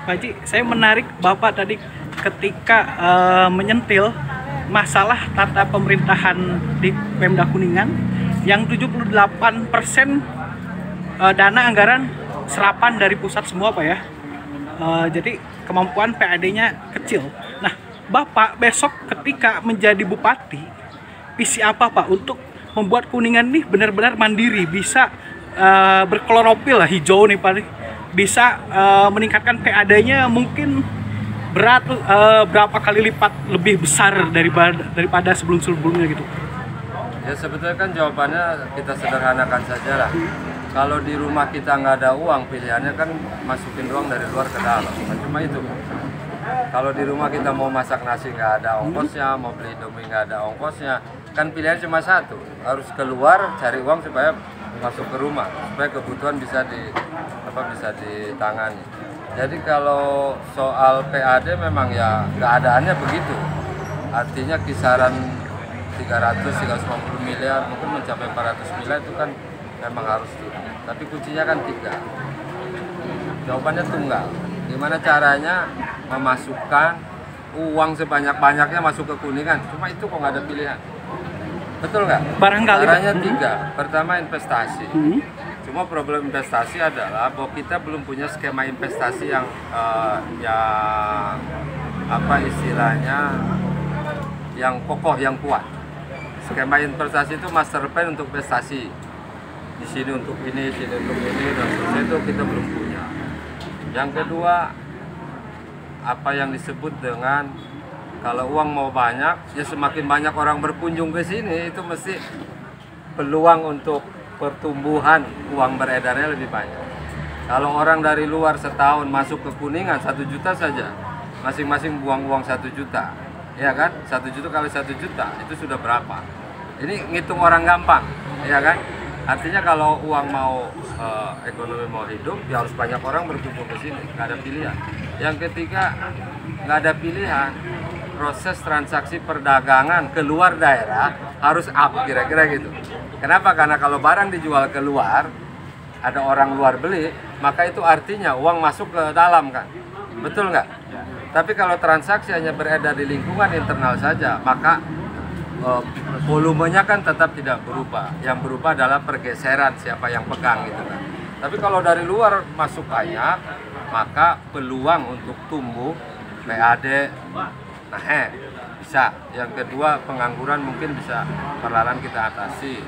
Pak Haji, saya menarik Bapak tadi ketika menyentil masalah tata pemerintahan di Pemda Kuningan yang 78% dana anggaran serapan dari pusat semua Pak ya. Jadi kemampuan PAD-nya kecil. Nah, Bapak besok ketika menjadi bupati, visi apa Pak untuk membuat Kuningan nih benar-benar mandiri, bisa berklorofil lah, hijau nih Pak, bisa meningkatkan PAD-nya mungkin berapa kali lipat lebih besar daripada sebelum-sebelumnya gitu. Ya sebetulnya kan jawabannya kita sederhanakan saja lah. Kalau di rumah kita nggak ada uang, pilihannya kan masukin uang dari luar ke dalam. Cuma itu. Kalau di rumah kita mau masak nasi nggak ada ongkosnya, mau beli Indomie nggak ada ongkosnya, kan pilihan cuma satu, harus keluar cari uang supaya masuk ke rumah, supaya kebutuhan bisa ditangani. Jadi kalau soal PAD memang ya keadaannya begitu, artinya kisaran 300-350 miliar, mungkin mencapai 400 miliar itu kan memang harus turun. Tapi kuncinya kan tiga. Jawabannya tunggal. Gimana caranya memasukkan uang sebanyak-banyaknya masuk ke Kuningan? Cuma itu kok nggak ada pilihan. Betul nggak? Barangkali. Caranya tiga. Pertama investasi. Cuma problem investasi adalah bahwa kita belum punya skema investasi yang apa istilahnya yang kokoh, yang kuat. Skema investasi itu master plan untuk investasi. Di sini untuk ini, sini untuk ini, dan seterusnya itu kita belum punya. Yang kedua, apa yang disebut dengan kalau uang mau banyak, ya semakin banyak orang berkunjung ke sini, itu mesti peluang untuk pertumbuhan uang beredarnya lebih banyak. Kalau orang dari luar setahun masuk ke Kuningan 1 juta saja, masing-masing buang uang 1 juta, ya kan? 1 juta kali 1 juta itu sudah berapa? Ini ngitung orang gampang, ya kan? Artinya kalau uang mau ekonomi mau hidup, ya harus banyak orang berkumpul ke sini, nggak ada pilihan. Yang ketiga, nggak ada pilihan, proses transaksi perdagangan keluar daerah harus up, kira-kira gitu. Kenapa? Karena kalau barang dijual keluar, ada orang luar beli, maka itu artinya uang masuk ke dalam kan, betul nggak? Tapi kalau transaksi hanya beredar di lingkungan internal saja, maka volumenya kan tetap tidak berubah. Yang berubah adalah pergeseran siapa yang pegang gitu kan. Tapi kalau dari luar masuk banyak, maka peluang untuk tumbuh PAD bisa. Yang kedua, pengangguran mungkin bisa perlahan kita atasi.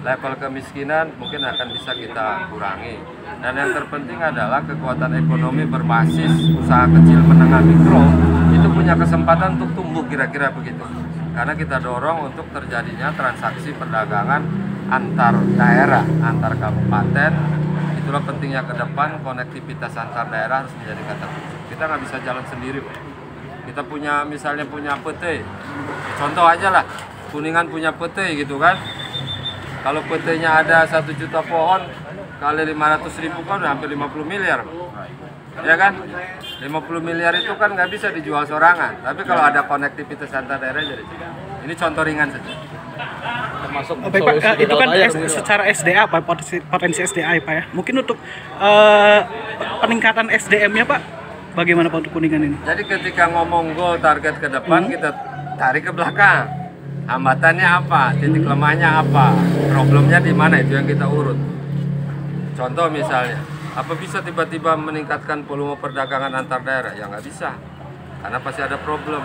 Level kemiskinan mungkin akan bisa kita kurangi. Dan yang terpenting adalah kekuatan ekonomi berbasis usaha kecil menengah mikro itu punya kesempatan untuk tumbuh, kira-kira begitu. Karena kita dorong untuk terjadinya transaksi perdagangan antar daerah, antar kabupaten. Itulah pentingnya ke depan, konektivitas antar daerah harus menjadi kata kunci. Kita nggak bisa jalan sendiri, Pak. Kita punya, misalnya punya PT, contoh aja lah, Kuningan punya PT gitu kan. Kalau PT-nya ada 1 juta pohon, kali 500.000 pohon hampir 50 miliar. Ya kan? 50 miliar itu kan nggak bisa dijual sorangan. Tapi kalau ada konektivitas antar daerah jadi. Ini contoh ringan saja. Termasuk Pak, itu kan secara SDA Pak, potensi SDA Pak ya. Mungkin untuk peningkatan SDM-nya Pak, bagaimana Pak untuk Kuningan ini? Jadi ketika ngomong goal target ke depan, kita tarik ke belakang. Hambatannya apa? Titik lemahnya apa? Problemnya di mana? Itu yang kita urut. Contoh misalnya, apa bisa tiba-tiba meningkatkan volume perdagangan antar daerah? Ya nggak bisa, karena pasti ada problem.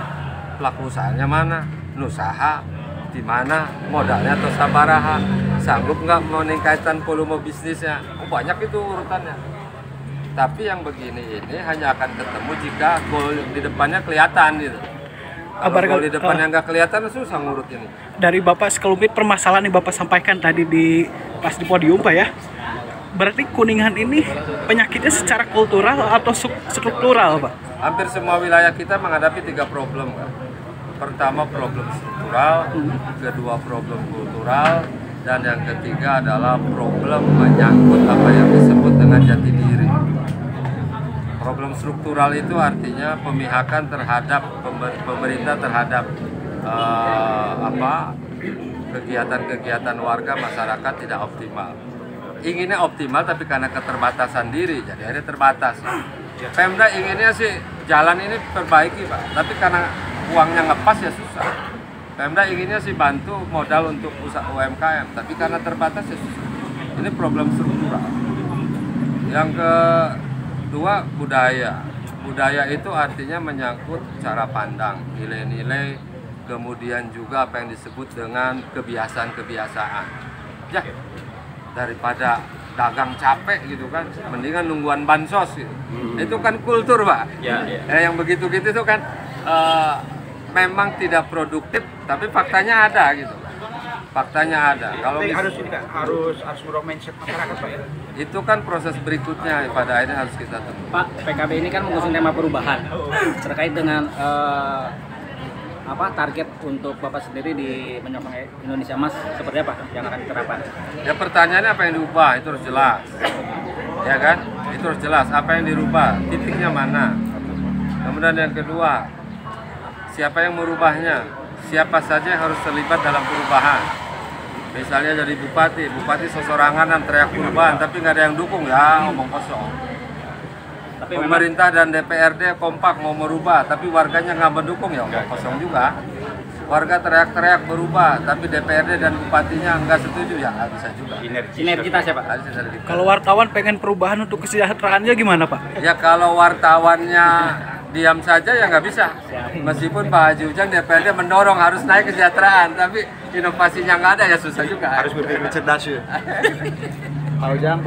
Pelaku usahanya mana? Nusaha di mana? Modalnya atau sabaraha? Sanggup nggak meningkatkan volume bisnisnya? Oh, banyak itu urutannya. Tapi yang begini ini hanya akan ketemu jika goal di depannya kelihatan gitu. Kalau goal di depannya nggak kelihatan, susah ngurut ini. Dari Bapak sekelumit permasalahan yang Bapak sampaikan tadi pas di podium Pak ya, berarti Kuningan ini penyakitnya secara kultural atau struktural Pak? Hampir semua wilayah kita menghadapi 3 problem kan. Pertama problem struktural, kedua problem kultural, dan yang ketiga adalah problem menyangkut apa yang disebut dengan jati diri. Problem struktural itu artinya pemihakan terhadap pemerintah terhadap kegiatan-kegiatan warga masyarakat tidak optimal. Inginnya optimal tapi karena keterbatasan diri, jadi akhirnya terbatas. Pemda inginnya sih jalan ini perbaiki Pak, tapi karena uangnya ngepas ya susah. Pemda inginnya sih bantu modal untuk usaha UMKM, tapi karena terbatas ya susah. Ini problem struktural. Yang kedua, budaya. Budaya itu artinya menyangkut cara pandang, nilai-nilai, kemudian juga apa yang disebut dengan kebiasaan-kebiasaan. Ya, daripada dagang capek gitu kan, mendingan nungguan bansos gitu. Itu kan kultur Pak. Yang begitu-gitu itu kan memang tidak produktif, tapi faktanya ada gitu. Faktanya ada. Kalau harus merubah mindset masyarakat Pak ya. Itu kan proses berikutnya pada akhirnya harus kita tempuh. Pak, PKB ini kan mengusung tema perubahan terkait dengan target untuk Bapak sendiri di menyokong Indonesia Emas seperti apa yang akan diterapkan? Ya pertanyaannya apa yang diubah itu harus jelas, ya kan? Itu harus jelas apa yang dirubah, titiknya mana. Kemudian yang kedua, siapa yang merubahnya, siapa saja yang harus terlibat dalam perubahan. Misalnya jadi bupati sesorangan dan teriak perubahan, tapi nggak ada yang dukung ya omong kosong. Tapi Pemerintah dan DPRD kompak mau merubah, tapi warganya nggak mendukung ya omong kosong juga. Warga teriak-teriak berubah, tapi DPRD dan bupatinya nggak setuju ya nggak bisa juga. sinergitas ya Pak? Harus sinergitas. Kalau wartawan pengen perubahan untuk kesejahteraannya gimana Pak? Ya kalau wartawannya diam saja ya nggak bisa. Meskipun Pak Haji Ujang DPRD mendorong harus naik kesejahteraan, tapi inovasinya nggak ada ya susah juga. Harus berpikir cerdas ya. Pak Ujang.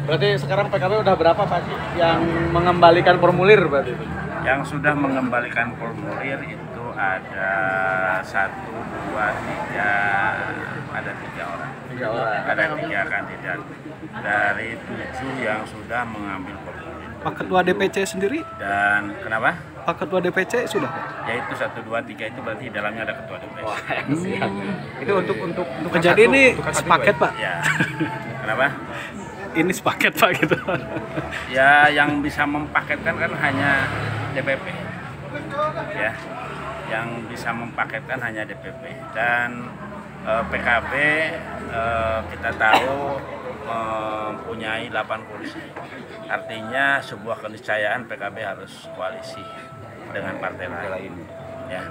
Berarti sekarang PKB udah berapa Pak yang mengembalikan formulir berarti? Yang sudah mengembalikan formulir itu ada 1, 2, 3, ada 3 orang. 3 orang. Ada 3 kandidat dari 7 yang sudah mengambil formulir. Pak Ketua DPC sendiri? Dan kenapa? Pak Ketua DPC sudah Pak? Yaitu 1, 2, 3 itu berarti di dalamnya ada ketua DPC. Itu untuk Jadi ini sepaket Pak? Ya. Kenapa? Ini sepaket Pak gitu. Ya yang bisa mempaketkan kan hanya DPP. Ya. Yang bisa mempaketkan hanya DPP dan PKB kita tahu mempunyai 8 kursi. Artinya sebuah keniscayaan PKB harus koalisi dengan partai lain. Ya,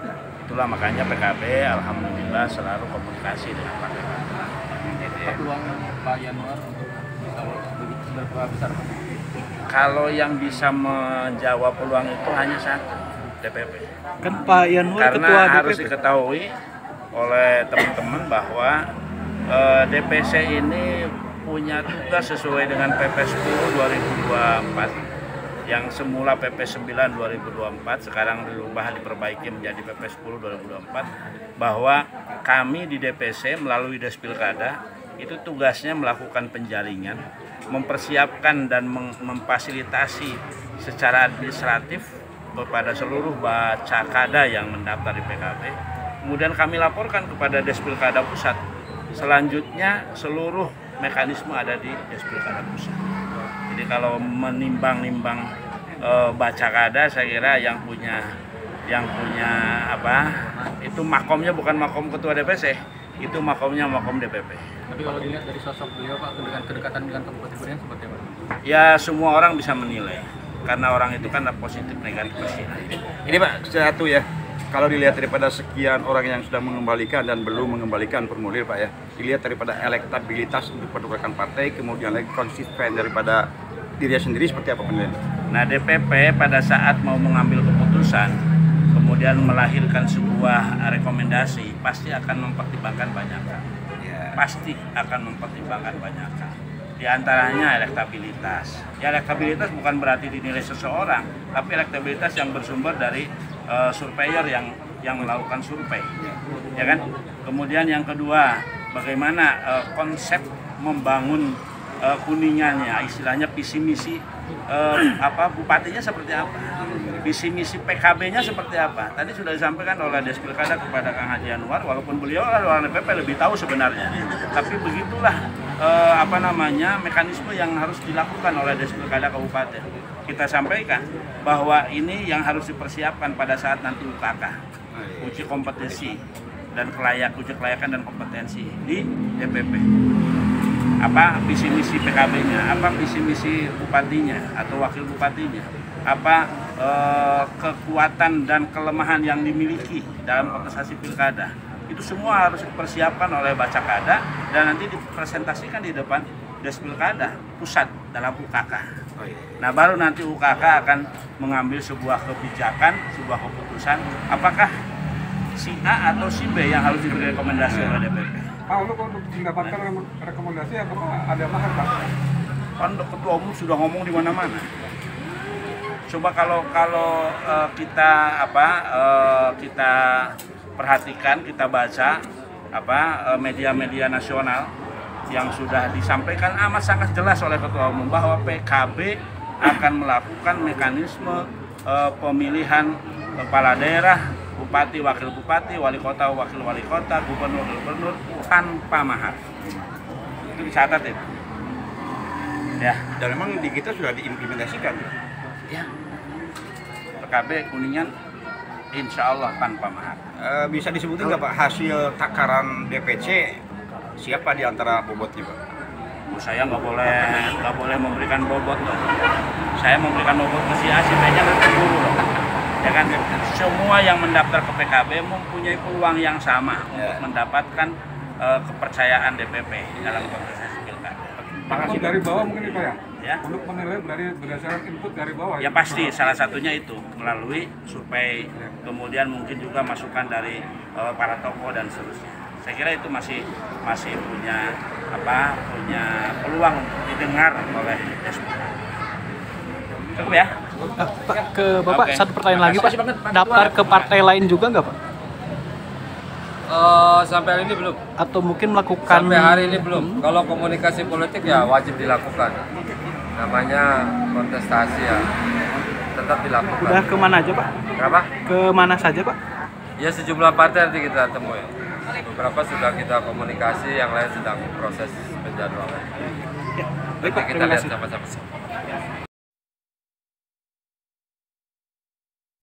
itulah makanya PKB alhamdulillah selalu komunikasi dengan partai lain. Peluang Pak Yanuar untuk berapa besar Pak? Kalau yang bisa menjawab peluang itu hanya 1, DPP. Kan Pak Yanuar Karena Ketua harus DPP. diketahui oleh teman-teman bahwa DPC ini punya tugas sesuai dengan PP 10 2024 yang semula PP 9 2024 sekarang dirubah diperbaiki menjadi PP 10 2024 bahwa kami di DPC melalui Despilkada itu tugasnya melakukan penjaringan, mempersiapkan dan memfasilitasi secara administratif kepada seluruh bacakada yang mendaftar di PKB. Kemudian kami laporkan kepada Despilkada Pusat. Selanjutnya seluruh mekanisme ada di Despilkada Pusat. Jadi kalau menimbang-nimbang bacakada, saya kira yang punya itu makomnya bukan makom ketua DPC, itu makomnya makom DPP. Tapi kalau dilihat dari sosok beliau Pak, dengan kedekatan dengan Kabupaten Kurian seperti apa? Ya semua orang bisa menilai, karena orang itu kan positif negatif pasti. Ini Pak, satu ya. Kalau dilihat daripada sekian orang yang sudah mengembalikan dan belum mengembalikan formulir Pak ya, dilihat daripada elektabilitas untuk pergerakan partai, kemudian lagi konsisten daripada dirinya sendiri seperti apa penilaian? Nah DPP pada saat mau mengambil keputusan, kemudian melahirkan sebuah rekomendasi, pasti akan mempertimbangkan banyak hal. Pasti akan mempertimbangkan banyak hal. Di antaranya elektabilitas. Ya elektabilitas bukan berarti dinilai seseorang, tapi elektabilitas yang bersumber dari surveyor yang melakukan survei, ya kan. Kemudian yang kedua, bagaimana konsep membangun kuningannya, istilahnya visi misi bupatinya seperti apa, visi misi PKB-nya seperti apa. Tadi sudah disampaikan oleh Despilkada kepada Kang Haji Anwar, walaupun beliau orang DPP lebih tahu sebenarnya, tapi begitulah mekanisme yang harus dilakukan oleh Despilkada Kabupaten. Kita sampaikan bahwa ini yang harus dipersiapkan pada saat nanti UKK, uji kompetensi dan uji kelayakan dan kompetensi di DPP. Apa visi misi PKB-nya, apa visi misi bupatinya atau wakil bupatinya. kekuatan dan kelemahan yang dimiliki dalam kontestasi pilkada. Itu semua harus dipersiapkan oleh Bacakada dan nanti dipresentasikan di depan Des Pilkada pusat dalam UKK. Nah, baru nanti UKK akan mengambil sebuah kebijakan, sebuah keputusan apakah si A atau si B yang harus diberi rekomendasi oleh DPP. Pak, untuk mendapatkan rekomendasi apakah ada mahar, Pak? Kan ketua umum sudah ngomong di mana-mana. Coba kalau kita kita perhatikan, kita baca media-media nasional yang sudah disampaikan amat sangat jelas oleh ketua umum bahwa PKB akan melakukan mekanisme pemilihan kepala daerah, bupati, wakil bupati, wali kota, wakil wali kota, gubernur tanpa mahar. Itu dicatat itu. Ya. Dan memang di kita sudah diimplementasikan. Ya. PKB Kuningan insya Allah tanpa mahar. Bisa disebutin nggak Pak hasil takaran DPC siapa di antara bobotnya Pak? Saya nggak boleh memberikan bobot loh. Saya memberikan bobot ke si A, si B-nya nanti dulu loh. Ya kan, semua yang mendaftar ke PKB mempunyai peluang yang sama untuk mendapatkan kepercayaan DPP dalam kontestasi pilkada. Input dari bawah mungkin Pak ya? Ya. Untuk menilai berdasarkan input dari bawah. Ya pasti, salah satunya itu melalui survei, kemudian mungkin juga masukan dari para tokoh dan seterusnya. Saya kira itu masih punya peluang untuk didengar oleh DPP. Cukup ya? Pak, ke Bapak Oke. satu pertanyaan lagi Pak. Daftar ke partai lain juga nggak Pak? Sampai hari ini belum. Atau mungkin melakukan Sampai hari ini belum. Kalau komunikasi politik ya wajib dilakukan. Namanya kontestasi ya tetap dilakukan. Udah kemana aja Pak? Kenapa? Ke mana saja Pak? Ya sejumlah partai nanti kita temui. Beberapa sudah kita komunikasi, yang lain sedang proses penjadwalan. Ya, baik Nanti Pak, kita terima lihat kasih. sama-sama.